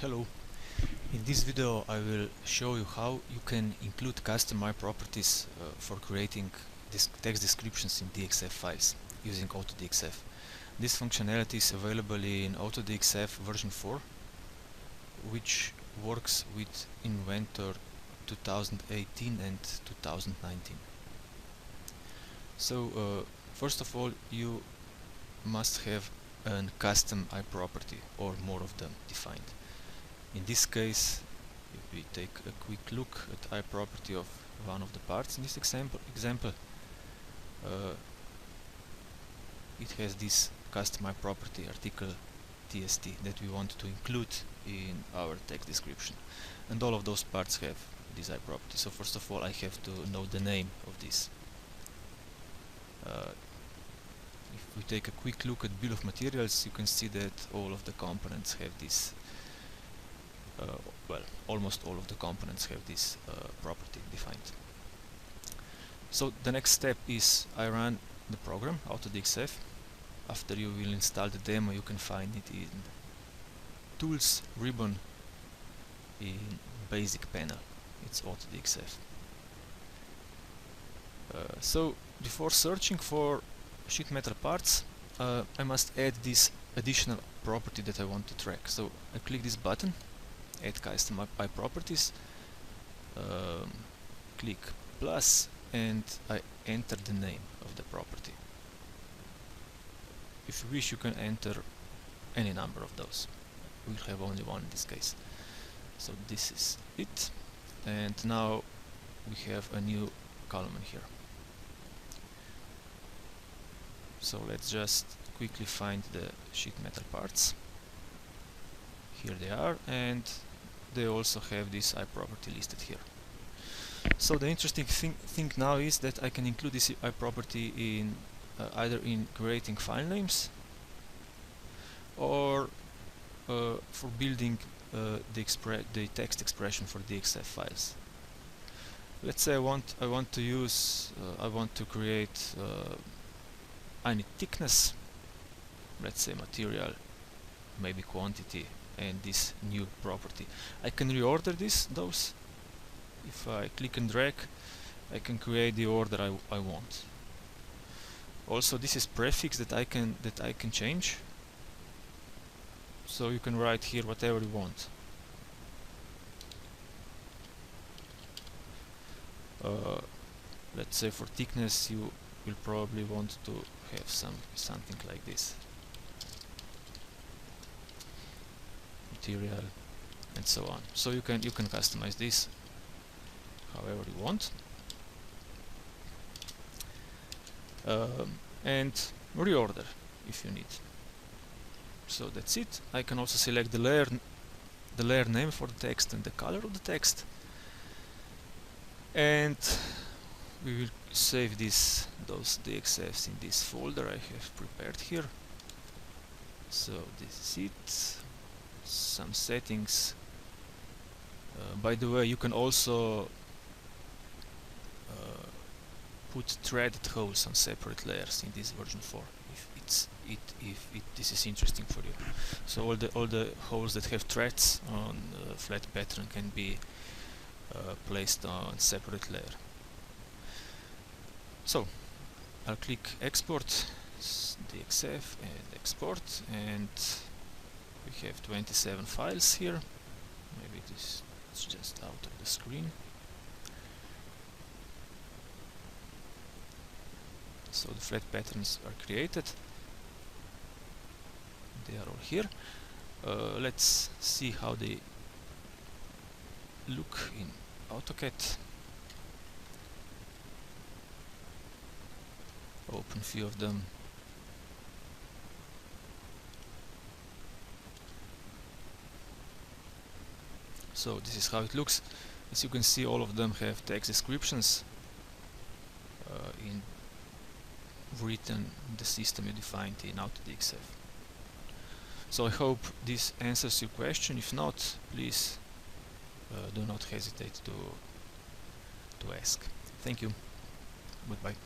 Hello. In this video I will show you how you can include custom iProperties for creating text descriptions in DXF files using Autodxf. This functionality is available in Autodxf version 4, which works with Inventor 2018 and 2019. So first of all, you must have a custom iProperty or more of them defined. In this case, if we take a quick look at iProperty of one of the parts in this example, it has this custom iProperty article TST that we want to include in our text description, and all of those parts have this iProperty. So first of all, I have to know the name of this. If we take a quick look at bill of materials, you can see that all of the components have this. Well, almost all of the components have this property defined. So the next step is I run the program Autodxf. After you will install the demo, you can find it in Tools ribbon in Basic panel. It's Autodxf. So before searching for sheet metal parts, I must add this additional property that I want to track. So I click this button, Add Custom iProperties, click plus, and I enter the name of the property. If you wish, you can enter any number of those. We'll have only one in this case. So this is it, and now we have a new column in here. So let's just quickly find the sheet metal parts. Here they are, and they also have this iProperty listed here. So the interesting thing now is that I can include this iProperty in either in creating file names or for building the text expression for DXF files. Let's say I want to create I need thickness, let's say material, maybe quantity, and this new property. I can reorder those. If I click and drag, I can create the order I want. Also, this is prefix that I can change. So you can write here whatever you want. Let's say for thickness, you will probably want to have something like this. Material, and so on. So you can customize this however you want, and reorder if you need. So that's it. I can also select the layer name for the text and the color of the text, and we will save those DXFs in this folder I have prepared here. So this is it. Some settings. By the way, you can also put threaded holes on separate layers in this version 4 if this is interesting for you. So all the holes that have threads on flat pattern can be placed on separate layer. So I'll click export DXF and export, and we have 27 files here. Maybe it's just out of the screen. So the flat patterns are created. They are all here. Let's see how they look in AutoCAD. Open a few of them. So this is how it looks. As you can see, all of them have text descriptions written in the system you defined in Autodxf. So I hope this answers your question. If not, please do not hesitate to ask. Thank you. Goodbye.